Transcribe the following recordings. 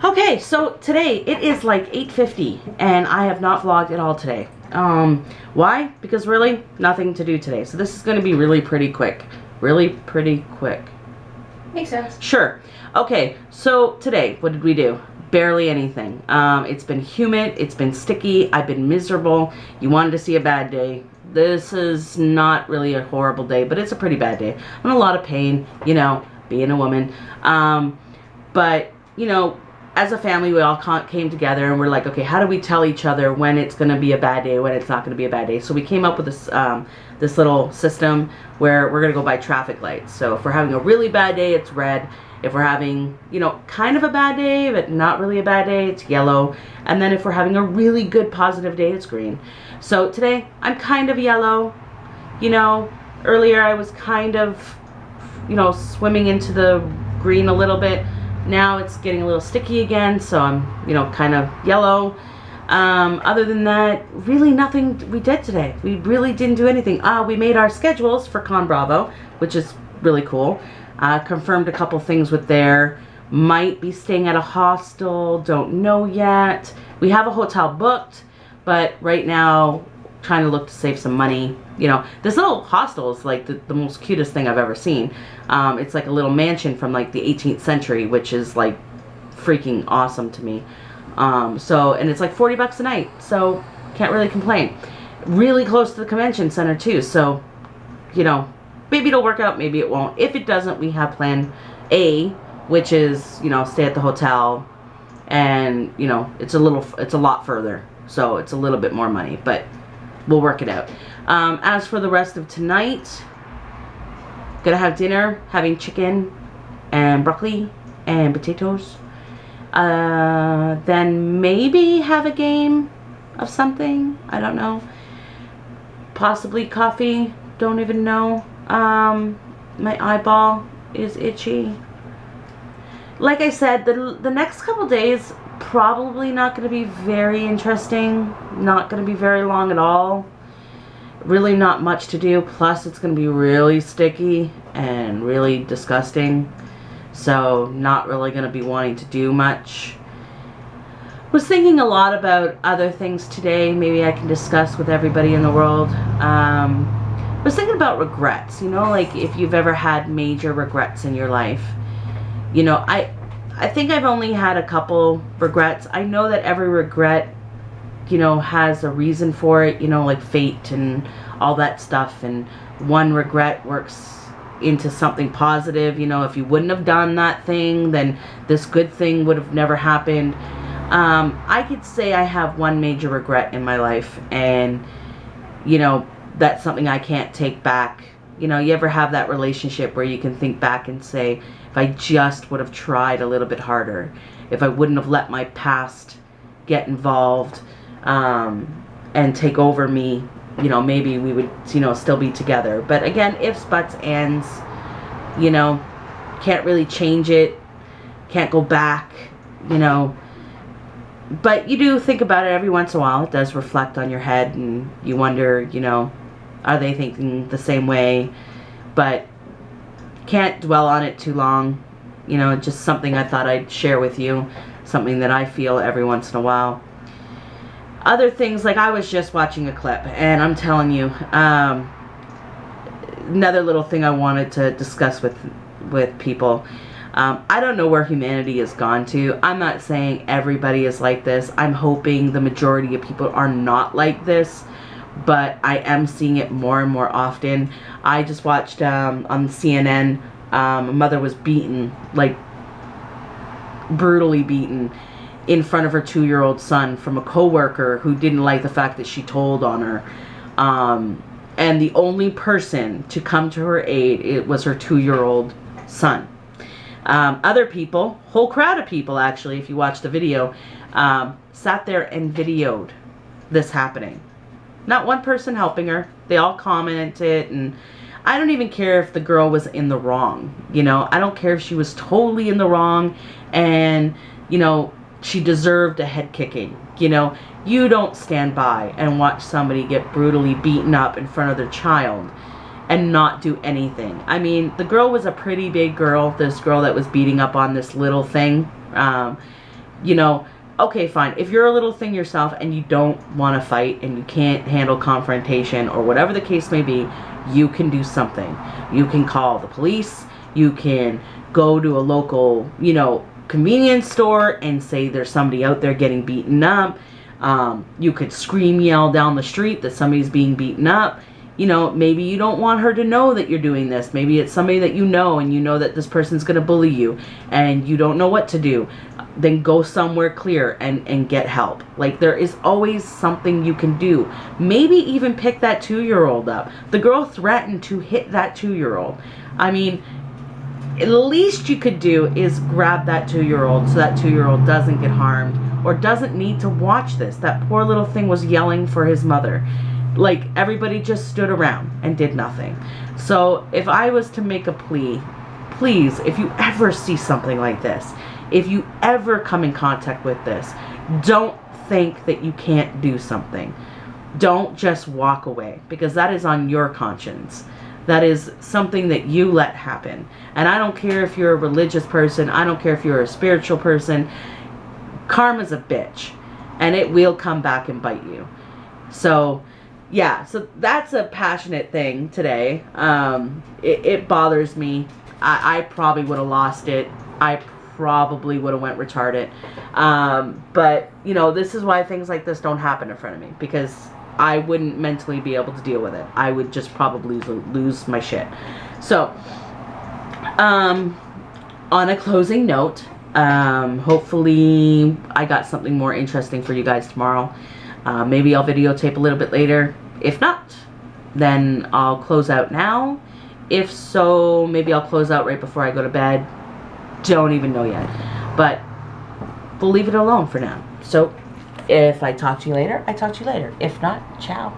Okay, so today it is like 8:50 and I have not vlogged at all today. Why? Because really nothing to do today. So this is going to be really pretty quick. Really pretty quick. Makes sense. Sure. Okay, so today, what did we do? Barely anything. It's been humid, it's been sticky, I've been miserable. You wanted to see a bad day. This is not really a horrible day, but it's a pretty bad day. I'm in a lot of pain, you know, being a woman. But, you know, as a family, we all came together and we're like, okay, how do we tell each other when it's going to be a bad day, when it's not going to be a bad day? So we came up with this this little system where we're going to go by traffic lights. So if we're having a really bad day, it's red. If we're having, you know, kind of a bad day, but not really a bad day, it's yellow. And then if we're having a really good positive day, it's green. So today, I'm kind of yellow. You know, earlier I was kind of, you know, swimming into the green a little bit. Now it's getting a little sticky again, so I'm, you know, kind of yellow. Other than that, really nothing we did today. We really didn't do anything. We made our schedules for Con Bravo, which is really cool. Confirmed a couple things with there. Might be staying at a hostel, don't know yet. We have a hotel booked, but right now trying to look to save some money. You know, this little hostel is like the most cutest thing I've ever seen. It's like a little mansion from like the 18th century, which is like freaking awesome to me. And it's like 40 bucks a night, so can't really complain. Really close to the convention center too, so, you know, maybe it'll work out, maybe it won't. If it doesn't, we have plan A, which is, you know, stay at the hotel, and, you know, it's a lot further, so it's a little bit more money, but we'll work it out. As for the rest of tonight, gonna have dinner, having chicken and broccoli and potatoes. Then maybe have a game of something, I don't know. Possibly coffee, don't even know. My eyeball is itchy. Like I said, the next couple days probably not going to be very interesting, not going to be very long at all. Really not much to do, plus it's going to be really sticky and really disgusting, so not really going to be wanting to do much. Was thinking a lot about other things today maybe I can discuss with everybody in the world. Was thinking about regrets, you know, like if you've ever had major regrets in your life. You know, I think I've only had a couple regrets. I know that every regret, you know, has a reason for it, you know, like fate and all that stuff, and one regret works into something positive. You know, if you wouldn't have done that thing, then this good thing would have never happened. I could say I have one major regret in my life, and, you know, that's something I can't take back. You know, you ever have that relationship where you can think back and say, if I just would have tried a little bit harder, if I wouldn't have let my past get involved and take over me, you know, maybe we would, you know, still be together. But again, ifs, buts, ands, you know, can't really change it, can't go back, you know. But you do think about it every once in a while. It does reflect on your head, and you wonder, you know, are they thinking the same way? But can't dwell on it too long. You know, just something I thought I'd share with you. Something that I feel every once in a while. Other things, like I was just watching a clip, and I'm telling you, another little thing I wanted to discuss with people. I don't know where humanity has gone to. I'm not saying everybody is like this. I'm hoping the majority of people are not like this, but I am seeing it more and more often. I just watched on CNN, a mother was beaten, like brutally beaten, in front of her 2-year-old son from a coworker who didn't like the fact that she told on her. And the only person to come to her aid, it was her 2-year-old son. Other people, whole crowd of people actually, if you watch the video, sat there and videoed this happening. Not one person helping her. They all commented, and I don't even care if the girl was in the wrong. You know, I don't care if she was totally in the wrong and, you know, she deserved a head kicking. You know, you don't stand by and watch somebody get brutally beaten up in front of their child and not do anything. I mean, the girl was a pretty big girl, this girl that was beating up on this little thing. you know, okay, fine. If you're a little thing yourself and you don't want to fight and you can't handle confrontation or whatever the case may be, you can do something. You can call the police. You can go to a local, you know, convenience store and say there's somebody out there getting beaten up. You could scream, yell down the street that somebody's being beaten up. You know, maybe you don't want her to know that you're doing this. Maybe it's somebody that you know and you know that this person's going to bully you and you don't know what to do. Then go somewhere clear and get help. Like, there is always something you can do. Maybe even pick that 2-year-old up. The girl threatened to hit that 2-year-old. I mean, the least you could do is grab that 2-year-old so that 2-year-old doesn't get harmed or doesn't need to watch this. That poor little thing was yelling for his mother. Like, everybody just stood around and did nothing. So if I was to make a plea, please, if you ever see something like this, if you ever come in contact with this, don't think that you can't do something. Don't just walk away, because that is on your conscience. That is something that you let happen. And I don't care if you're a religious person. I don't care if you're a spiritual person. Karma's a bitch. And it will come back and bite you. So, yeah. So that's a passionate thing today. It bothers me. I probably would have lost it. I probably would have went retarded. But, you know, this is why things like this don't happen in front of me. Because I wouldn't mentally be able to deal with it. I would just probably lose my shit. So, on a closing note, hopefully I got something more interesting for you guys tomorrow. Maybe I'll videotape a little bit later. If not, then I'll close out now. If so, maybe I'll close out right before I go to bed. Don't even know yet. But we'll leave it alone for now. So, if I talk to you later, I talk to you later. If not, ciao.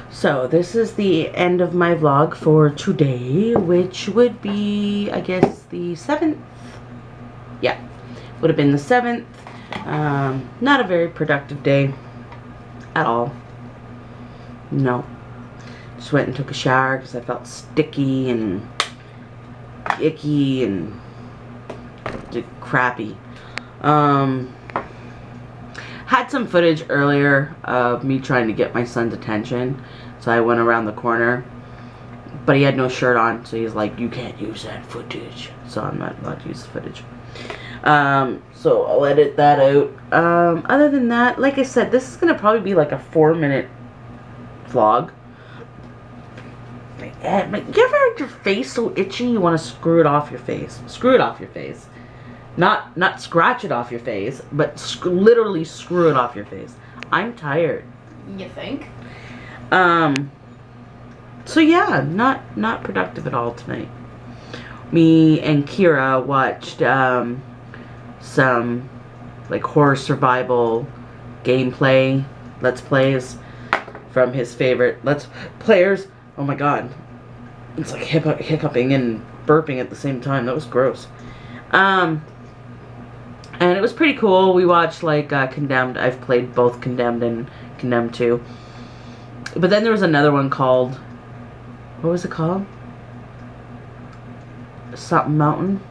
So, this is the end of my vlog for today, which would be, I guess, the 7th. Yeah, would have been the 7th. Not a very productive day at all. No. Just went and took a shower because I felt sticky and icky and crappy. Had some footage earlier of me trying to get my son's attention, so I went around the corner, but he had no shirt on, so he's like, you can't use that footage, so I'm not allowed to use the footage. So I'll edit that out. Other than that, like I said, this is gonna probably be like a 4-minute vlog. You ever had your face so itchy you want to screw it off your face? Screw it off your face. Not scratch it off your face, but literally screw it off your face. I'm tired. You think? So yeah, not productive at all tonight. Me and Kira watched some like horror survival gameplay, let's plays from his favorite let's players. Oh my god. It's like hiccuping and burping at the same time. That was gross. And it was pretty cool. We watched like Condemned. I've played both Condemned and Condemned 2. But then there was another one called, what was it called? Something Mountain?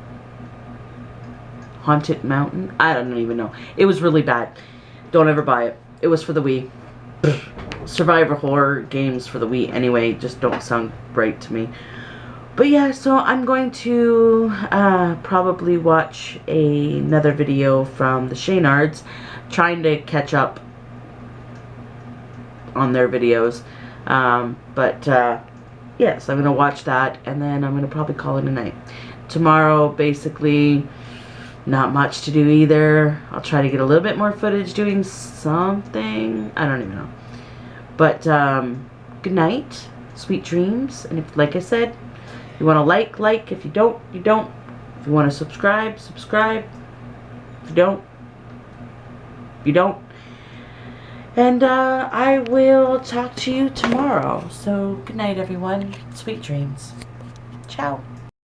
Haunted Mountain? I don't even know. It was really bad. Don't ever buy it. It was for the Wii. Survivor horror games for the Wii anyway just don't sound right to me. But yeah, so I'm going to probably watch another video from the Shaynards, trying to catch up on their videos. Yes, I'm going to watch that, and then I'm going to probably call it a night. Tomorrow, basically, not much to do either. I'll try to get a little bit more footage doing something. I don't even know. But, good night, sweet dreams, and if, like I said, you want to like. If you don't, you don't. If you want to subscribe, subscribe. If you don't, you don't. And I will talk to you tomorrow. So good night, everyone. Sweet dreams. Ciao.